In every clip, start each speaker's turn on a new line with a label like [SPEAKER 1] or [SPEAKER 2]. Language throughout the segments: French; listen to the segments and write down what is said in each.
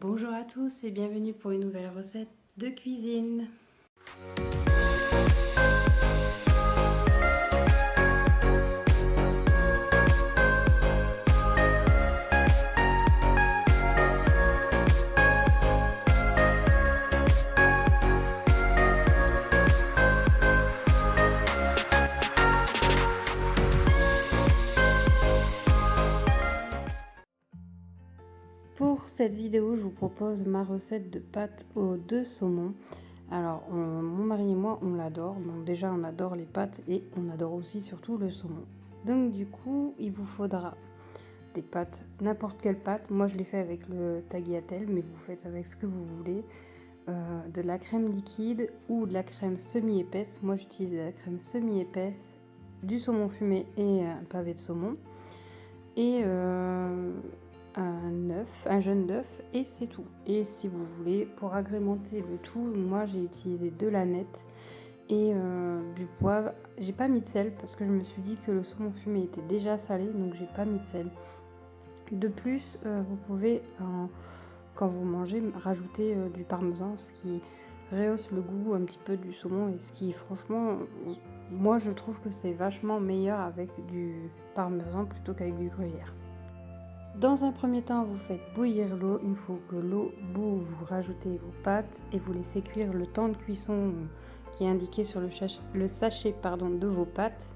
[SPEAKER 1] Bonjour à tous et bienvenue pour une nouvelle recette de cuisine. Pour cette vidéo, je vous propose ma recette de pâtes aux 2 saumons. Alors, mon mari et moi, on l'adore. Donc déjà, on adore les pâtes et on adore aussi surtout le saumon. Donc du coup, il vous faudra des pâtes, n'importe quelle pâte. Moi, je l'ai fait avec le tagliatelle, mais vous faites avec ce que vous voulez. De la crème liquide ou de la crème semi-épaisse. Moi, j'utilise de la crème semi-épaisse, du saumon fumé et un pavé de saumon. Et un jaune d'œuf et c'est tout. Et si vous voulez, pour agrémenter le tout, moi j'ai utilisé de l'aneth et du poivre. J'ai pas mis de sel parce que je me suis dit que le saumon fumé était déjà salé, donc j'ai pas mis de sel. De plus, vous pouvez quand vous mangez rajouter du parmesan, ce qui rehausse le goût un petit peu du saumon et ce qui franchement, moi je trouve que c'est vachement meilleur avec du parmesan plutôt qu'avec du gruyère. Dans un premier temps, vous faites bouillir l'eau. Une fois que l'eau bout, vous rajoutez vos pâtes et vous laissez cuire le temps de cuisson qui est indiqué sur le sachet de vos pâtes.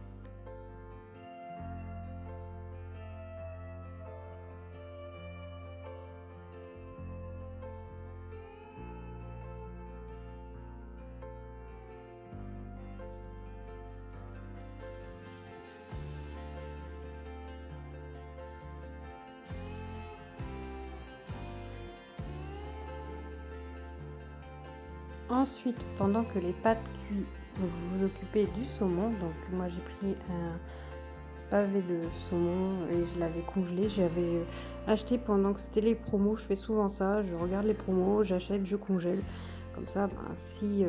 [SPEAKER 1] Ensuite, pendant que les pâtes cuisent, vous vous occupez du saumon. Donc moi j'ai pris un pavé de saumon et je l'avais congelé. J'avais acheté pendant que c'était les promos. Je fais souvent ça, je regarde les promos, j'achète, je congèle. Comme ça, si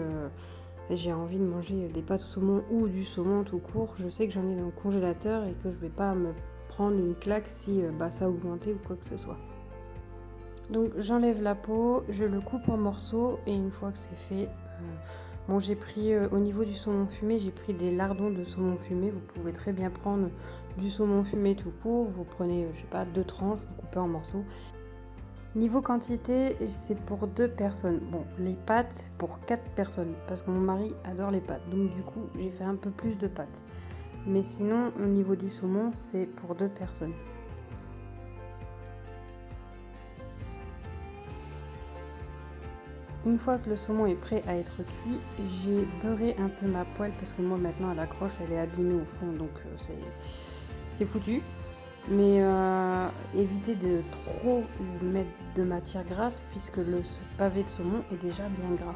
[SPEAKER 1] j'ai envie de manger des pâtes au saumon ou du saumon tout court, je sais que j'en ai dans le congélateur et que je vais pas me prendre une claque si ça a augmenté ou quoi que ce soit. Donc j'enlève la peau, je le coupe en morceaux et une fois que c'est fait, j'ai pris au niveau du saumon fumé, j'ai pris des lardons de saumon fumé. Vous pouvez très bien prendre du saumon fumé tout court, vous prenez, je sais pas, 2 tranches, vous coupez en morceaux. Niveau quantité, c'est pour 2 personnes. Bon, les pâtes pour 4 personnes parce que mon mari adore les pâtes. Donc du coup, j'ai fait un peu plus de pâtes. Mais sinon, au niveau du saumon, c'est pour 2 personnes. Une fois que le saumon est prêt à être cuit, j'ai beurré un peu ma poêle parce que moi maintenant la croche elle est abîmée au fond, donc c'est foutu. Mais évitez de trop mettre de matière grasse puisque le pavé de saumon est déjà bien gras.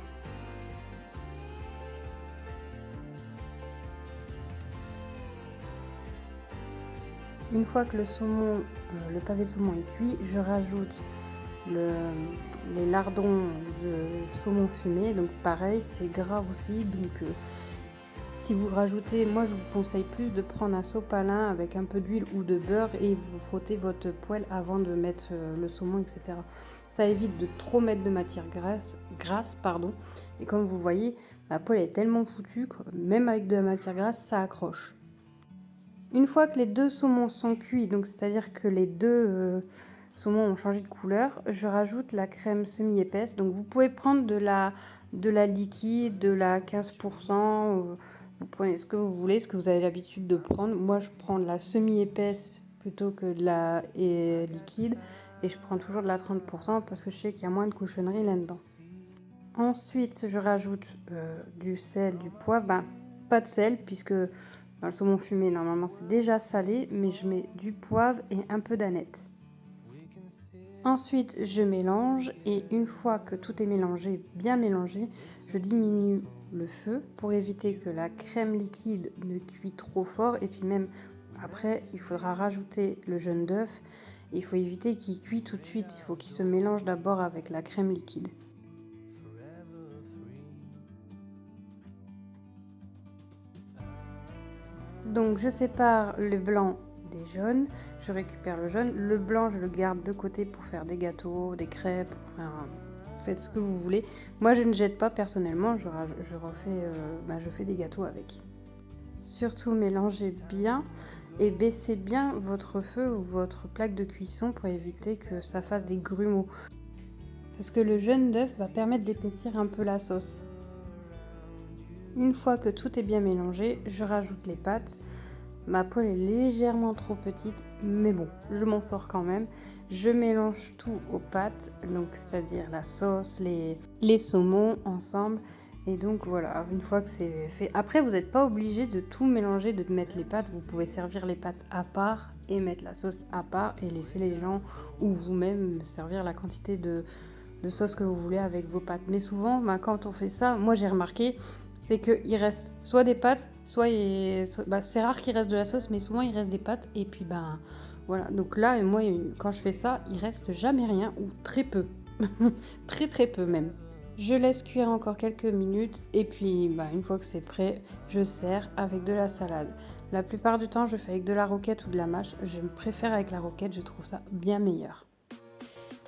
[SPEAKER 1] Une fois que le pavé de saumon est cuit, je rajoute les lardons de saumon fumé. Donc pareil, c'est gras aussi. Donc si vous rajoutez, moi je vous conseille plus de prendre un sopalin avec un peu d'huile ou de beurre et vous frottez votre poêle avant de mettre le saumon, etc. Ça évite de trop mettre de matière grasse. Et comme vous voyez, ma poêle est tellement foutue que même avec de la matière grasse, ça accroche. Une fois que les 2 saumons sont cuits, donc c'est-à-dire que les 2 saumons ont changé de couleur, je rajoute la crème semi-épaisse. Donc vous pouvez prendre de la liquide, de la 15%, vous prenez ce que vous voulez, ce que vous avez l'habitude de prendre. Moi je prends de la semi-épaisse plutôt que de la liquide et je prends toujours de la 30% parce que je sais qu'il y a moins de cochonneries là-dedans. Ensuite je rajoute du sel, du poivre, pas de sel puisque le saumon fumé, normalement, c'est déjà salé, mais je mets du poivre et un peu d'aneth. Ensuite, je mélange et une fois que tout est mélangé, bien mélangé, je diminue le feu pour éviter que la crème liquide ne cuit trop fort. Et puis même après, il faudra rajouter le jaune d'œuf. Il faut éviter qu'il cuise tout de suite. Il faut qu'il se mélange d'abord avec la crème liquide. Donc je sépare le blanc des jaunes, je récupère le jaune. Le blanc, je le garde de côté pour faire des gâteaux, des crêpes, enfin, faites ce que vous voulez. Moi, je ne jette pas personnellement, je fais des gâteaux avec. Surtout mélangez bien et baissez bien votre feu ou votre plaque de cuisson pour éviter que ça fasse des grumeaux. Parce que le jaune d'œuf va permettre d'épaissir un peu la sauce. Une fois que tout est bien mélangé, je rajoute les pâtes. Ma poêle est légèrement trop petite, mais bon, je m'en sors quand même. Je mélange tout aux pâtes, donc c'est-à-dire la sauce, les saumons ensemble. Et donc voilà, une fois que c'est fait. Après, vous n'êtes pas obligé de tout mélanger, de mettre les pâtes. Vous pouvez servir les pâtes à part et mettre la sauce à part et laisser les gens ou vous-même servir la quantité de sauce que vous voulez avec vos pâtes. Mais souvent, quand on fait ça, moi j'ai remarqué, c'est qu'il reste soit des pâtes, c'est rare qu'il reste de la sauce, mais souvent il reste des pâtes. Et puis voilà. Donc là, moi, quand je fais ça, il reste jamais rien ou très peu. Très très peu même. Je laisse cuire encore quelques minutes et puis une fois que c'est prêt, je sers avec de la salade. La plupart du temps, je fais avec de la roquette ou de la mâche. Je préfère avec la roquette, je trouve ça bien meilleur.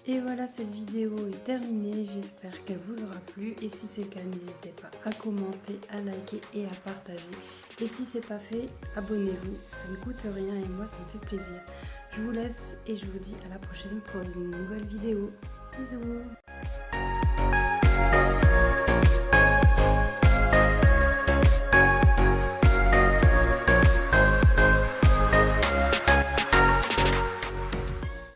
[SPEAKER 1] Et voilà, cette vidéo est terminée, j'espère qu'elle vous aura plu et si c'est le cas, n'hésitez pas à commenter, à liker et à partager. Et si c'est pas fait, abonnez-vous, ça ne coûte rien et moi ça me fait plaisir. Je vous laisse et je vous dis à la prochaine pour une nouvelle vidéo. Bisous!